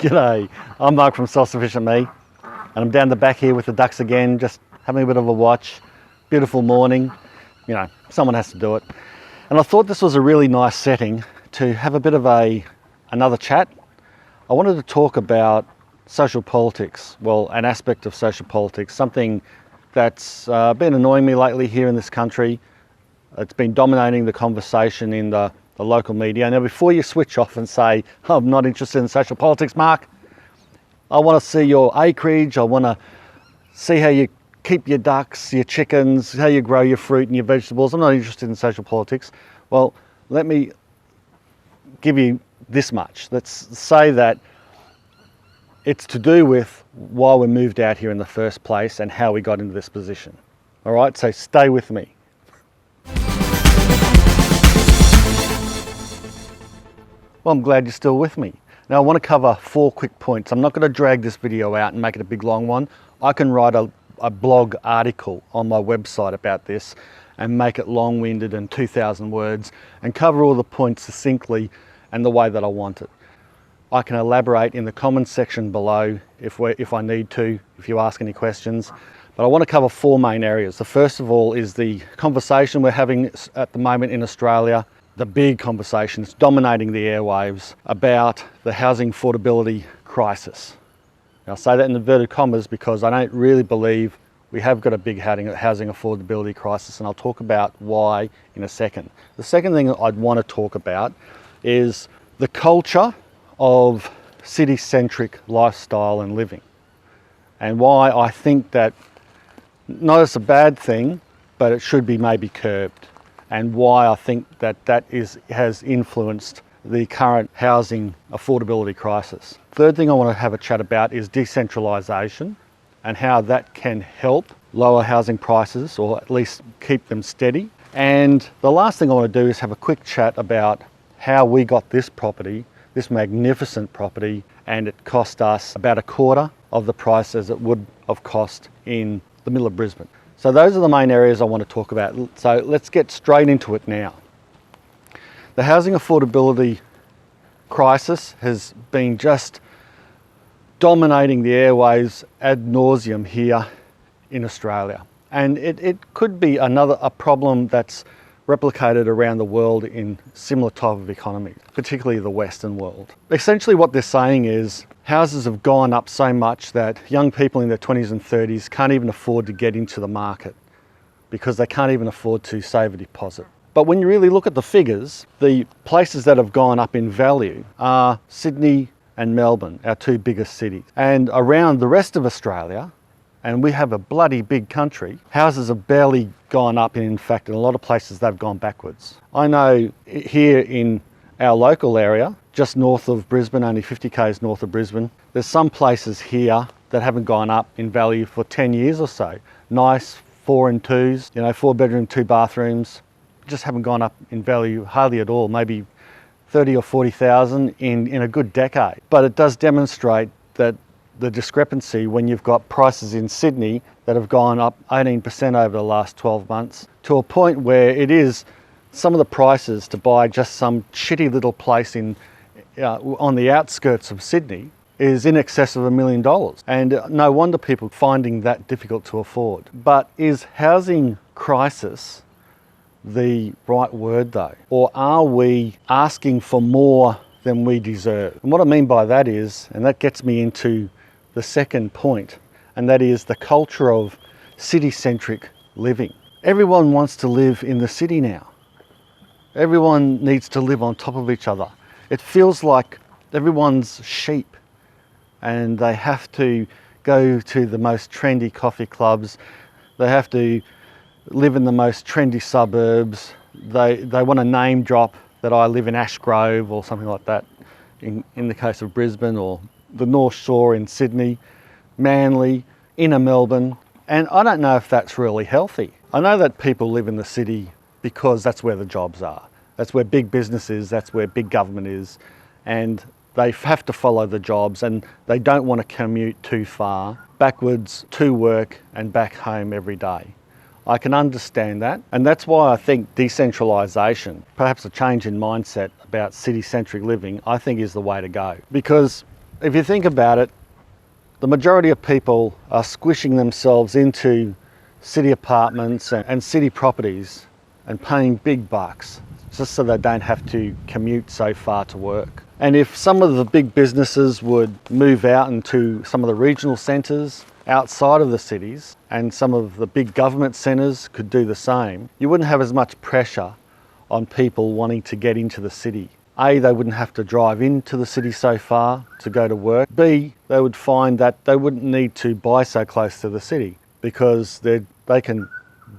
G'day, I'm Mark from Self-Sufficient Me, and I'm down the back here with the ducks again, just having a bit of a watch. Beautiful morning, you know, someone has to do it. And I thought this was a really nice setting to have a bit of another chat. I wanted to talk about social politics, well, an aspect of social politics, something that's been annoying me lately here in this country. It's been dominating the conversation in the local media. Now, before you switch off and say, I'm not interested in social politics, Mark, I want to see your acreage, I want to see how you keep your ducks, your chickens, how you grow your fruit and your vegetables. I'm not interested in social politics. Well, let me give you this much. Let's say that it's to do with why we moved out here in the first place and how we got into this position. All right, so stay with me. Well, I'm glad you're still with me. Now I want to cover 4 quick points. I'm not going to drag this video out and make it a big long one. I can write a blog article on my website about this and make it long-winded and 2,000 words and cover all the points succinctly and the way that I want it. I can elaborate in the comments section below if I need to, if you ask any questions. But I want to cover 4 main areas. The first of all is the conversation we're having at the moment in Australia, the big conversation that's dominating the airwaves about the housing affordability crisis. Now, I say that in inverted commas because I don't really believe we have got a big housing affordability crisis, and I'll talk about why in a second. The second thing I'd want to talk about is the culture of city-centric lifestyle and living, and why I think that not as a bad thing, but it should be maybe curbed, and why I think that has influenced the current housing affordability crisis. Third thing I want to have a chat about is decentralisation and how that can help lower housing prices, or at least keep them steady. And the last thing I want to do is have a quick chat about how we got this property, this magnificent property, and it cost us about a quarter of the price as it would have cost in the middle of Brisbane. So those are the main areas I want to talk about. So let's get straight into it now. The housing affordability crisis has been just dominating the airwaves ad nauseum here in Australia. And it could be a problem that's replicated around the world in similar type of economies, particularly the Western world. Essentially what they're saying is houses have gone up so much that young people in their 20s and 30s can't even afford to get into the market because they can't even afford to save a deposit. But when you really look at the figures, the places that have gone up in value are Sydney and Melbourne, our 2 biggest cities. And around the rest of Australia, and we have a bloody big country, houses have barely gone up, and in fact in a lot of places they've gone backwards. I know here in our local area, just north of Brisbane, only 50 k's north of Brisbane, there's some places here that haven't gone up in value for 10 years or so. Nice 4 and 2s, 4 bedroom, 2 bathrooms, just haven't gone up in value hardly at all, maybe 30 or 40,000 in a good decade. But it does demonstrate that the discrepancy when you've got prices in Sydney that have gone up 18% over the last 12 months to a point where it is some of the prices to buy just some shitty little place on the outskirts of Sydney is in excess of $1 million. And no wonder people finding that difficult to afford. But is housing crisis the right word though? Or are we asking for more than we deserve? And what I mean by that is, and that gets me into the second point, and that is the culture of city-centric living. Everyone wants to live in the city now. Everyone needs to live on top of each other. It feels like everyone's sheep and they have to go to the most trendy coffee clubs. They have to live in the most trendy suburbs. They want to name drop that I live in Ashgrove or something like that in the case of Brisbane, or the North Shore in Sydney, Manly, inner Melbourne. And I don't know if that's really healthy. I know that people live in the city because that's where the jobs are. That's where big business is, that's where big government is, and they have to follow the jobs and they don't want to commute too far, backwards to work and back home every day. I can understand that, and that's why I think decentralisation, perhaps a change in mindset about city-centric living, I think is the way to go. Because If you think about it, the majority of people are squishing themselves into city apartments and city properties and paying big bucks just so they don't have to commute so far to work. And if some of the big businesses would move out into some of the regional centres outside of the cities, and some of the big government centres could do the same, you wouldn't have as much pressure on people wanting to get into the city. A, they wouldn't have to drive into the city so far to go to work. B, they would find that they wouldn't need to buy so close to the city because they can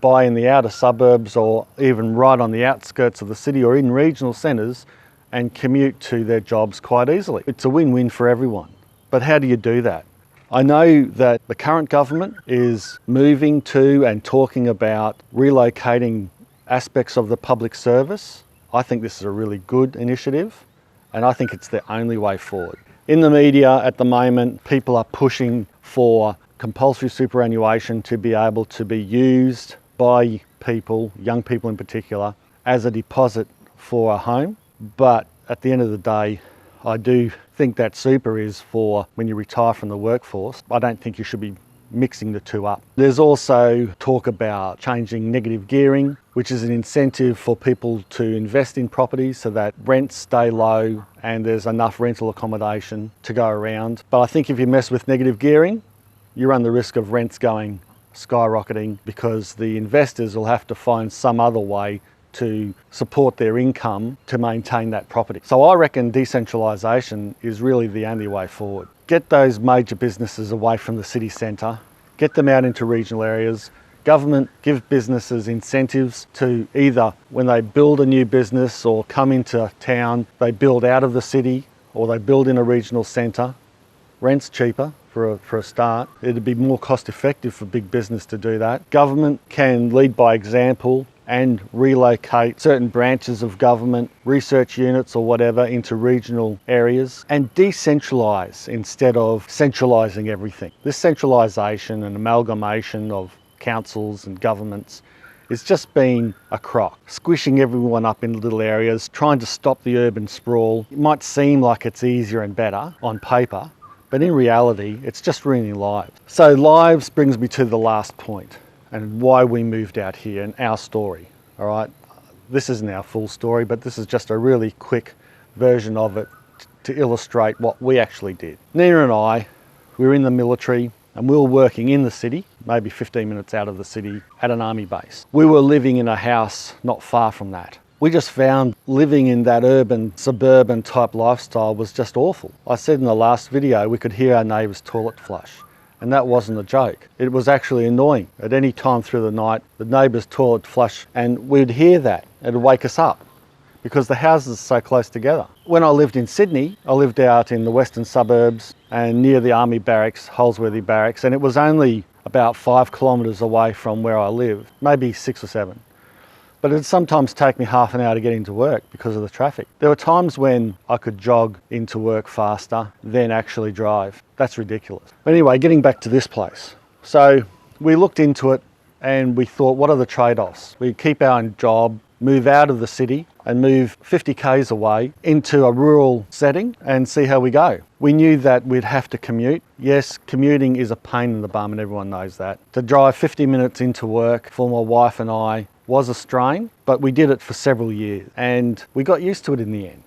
buy in the outer suburbs or even right on the outskirts of the city or in regional centres and commute to their jobs quite easily. It's a win-win for everyone. But how do you do that? I know that the current government is moving to and talking about relocating aspects of the public service. I think this is a really good initiative, and I think it's the only way forward. In the media at the moment, people are pushing for compulsory superannuation to be able to be used by people, young people in particular, as a deposit for a home. But at the end of the day, I do think that super is for when you retire from the workforce. I don't think you should be mixing the two up. There's also talk about changing negative gearing, which is an incentive for people to invest in properties so that rents stay low and there's enough rental accommodation to go around. But I think if you mess with negative gearing, you run the risk of rents going skyrocketing because the investors will have to find some other way to support their income to maintain that property. So I reckon decentralisation is really the only way forward. Get those major businesses away from the city centre, get them out into regional areas. Government give businesses incentives to either when they build a new business or come into town, they build out of the city or they build in a regional centre. Rent's cheaper for a start. It'd be more cost effective for big business to do that. Government can lead by example and relocate certain branches of government, research units or whatever into regional areas and decentralise instead of centralising everything. This centralisation and amalgamation of councils and governments is just being a crock, squishing everyone up in little areas, trying to stop the urban sprawl. It might seem like it's easier and better on paper, but in reality, it's just ruining lives. So lives brings me to the last point and why we moved out here and our story, all right? This isn't our full story, but this is just a really quick version of it to illustrate what we actually did. Nina and I, we were in the military and we were working in the city, maybe 15 minutes out of the city at an army base. We were living in a house not far from that. We just found living in that urban, suburban type lifestyle was just awful. I said in the last video, we could hear our neighbour's toilet flush. And that wasn't a joke. It was actually annoying. At any time through the night, the neighbour's toilet flush, and we'd hear that. It'd wake us up because the houses are so close together. When I lived in Sydney, I lived out in the western suburbs and near the army barracks, Holsworthy Barracks, and it was only about 5 kilometres away from where I lived, maybe 6 or 7. But it'd sometimes take me half an hour to get into work because of the traffic. There were times when I could jog into work faster than actually drive. That's ridiculous. But anyway, getting back to this place. So we looked into it and we thought, what are the trade-offs? We keep our job, move out of the city and move 50 k's away into a rural setting and see how we go. We knew that we'd have to commute. Yes, commuting is a pain in the bum and everyone knows that. To drive 50 minutes into work for my wife and I was a strain, but we did it for several years and we got used to it in the end.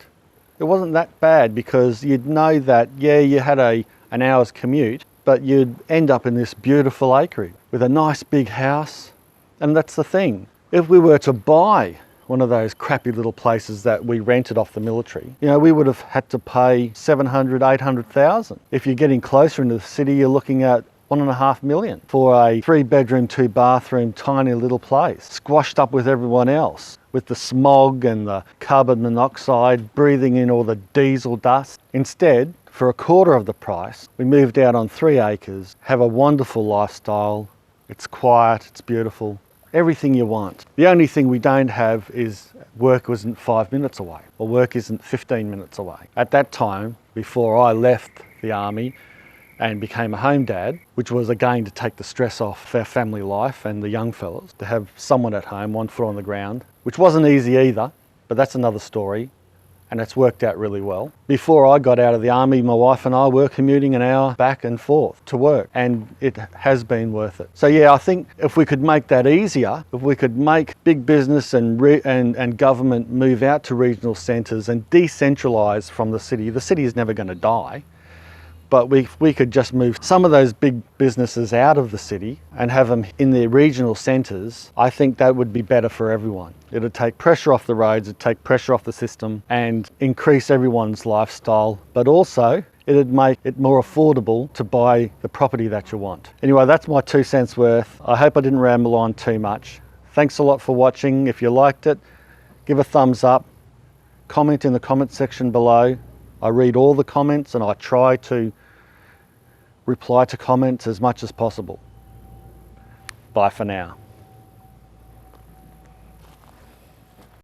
It wasn't that bad because you'd know that, yeah, you had an hour's commute, but you'd end up in this beautiful acreage with a nice big house. And that's the thing. If we were to buy one of those crappy little places that we rented off the military, you know, we would have had to pay 700, 800,000. If you're getting closer into the city, you're looking at 1.5 million for a 3-bedroom, 2-bathroom, tiny little place, squashed up with everyone else, with the smog and the carbon monoxide, breathing in all the diesel dust. Instead, for a quarter of the price, we moved out on 3 acres, have a wonderful lifestyle. It's quiet, it's beautiful, everything you want. The only thing we don't have is work isn't 5 minutes away, or work isn't 15 minutes away. At that time, before I left the army and became a home dad, which was again to take the stress off our family life and the young fellas, to have someone at home, 1 foot on the ground, which wasn't easy either, but that's another story. and it's worked out really well. Before I got out of the army, my wife and I were commuting an hour back and forth to work, and it has been worth it. So yeah, I think if we could make that easier, if we could make big business and government move out to regional centres and decentralise from the city is never going to die. But we could just move some of those big businesses out of the city and have them in their regional centres. I think that would be better for everyone. It would take pressure off the roads, it'd take pressure off the system and increase everyone's lifestyle, but also it'd make it more affordable to buy the property that you want. Anyway, that's my 2 cents worth. I hope I didn't ramble on too much. Thanks a lot for watching. If you liked it, give a thumbs up, comment in the comment section below. I read all the comments and I try to reply to comments as much as possible. Bye for now.